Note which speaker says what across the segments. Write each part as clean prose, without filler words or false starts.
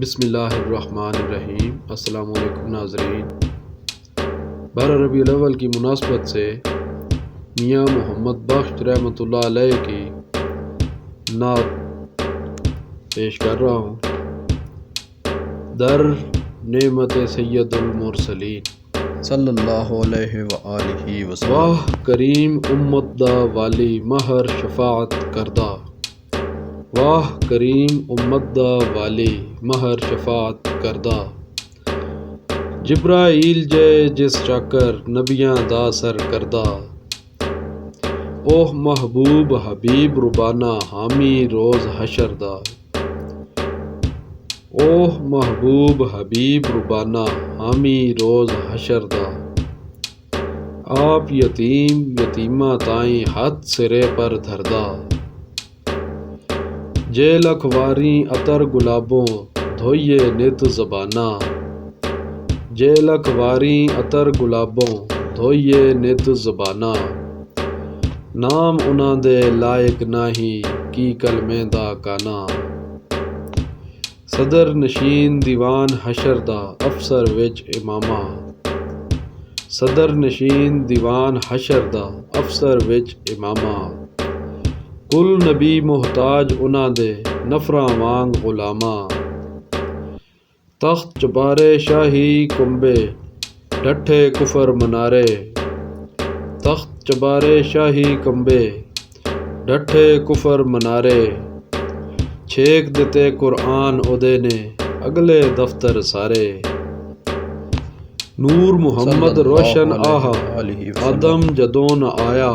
Speaker 1: بسم اللہ الرحمن الرحیم۔ السلام علیکم ناظرین۔ 12 ربیع الاول کی مناسبت سے میاں محمد بخش رحمۃ اللہ علیہ کی نعت پیش کر رہا ہوں۔ در نعمت سید المرسلین
Speaker 2: صلی اللہ علیہ وآلہ وسلم۔
Speaker 1: واہ کریم امت دا والی مہر شفاعت کردہ، واہ کریم امت دا والی مہر شفاعت کردہ، جبرائیل جے جس چاکر نبیاں دا سر کردہ، اوہ محبوب حبیب ربانہ حامی روز حشر دا، اوہ محبوب حبیب ربانہ حامی روز حشر دا، آپ یتیم یتیمہ تائیں ہاتھ سرے پر دھردہ، جے لکھواری عطر گلابوں دھوئیے نت زبانہ، جے لکھواری عطر گلابوں دھوئیے نت زبانہ، نام انہاں دے لائق ناہی کی کلمے دا کانا، صدر نشین دیوان حشر دا افسر وچ امامہ، صدر نشین دیوان حشر دا افسر وچ امامہ، کل نبی محتاج انہاں دے نفراں وانگ غلاماں، تخت چبارے شاہی کنبے ڈٹھے کفر منارے، تخت چبارے شاہی کنبے ڈٹھے کفر منارے، چھیک دتے قرآن اودے نے اگلے دفتر سارے، نور محمد روشن آہا آدم جدوں نہ آیا،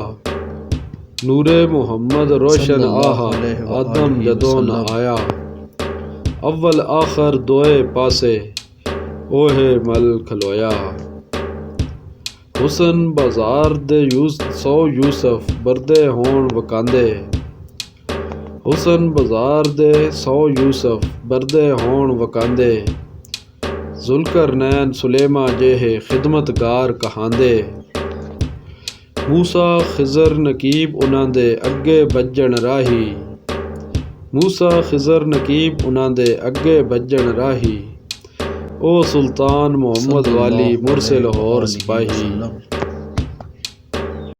Speaker 1: نور محمد روشن آہا آدم جدوں نہ آیا، اول آخر دوئے پاسے اوہے مل کھلویا، حسن بازار دے 100 یوسف بردے ہون وکاندے، حسن بازار دے 100 یوسف بردے ہون وکاندے، ذوالقرنین سلیماں جہے خدمتگار کہاندے، موسیٰ خضر نقیب انہاں دے اگے بجن راہی، موسیٰ خضر نقیب انہاں دے اگے بجن راہی، او سلطان محمد والی مرسل ہور سپاہی۔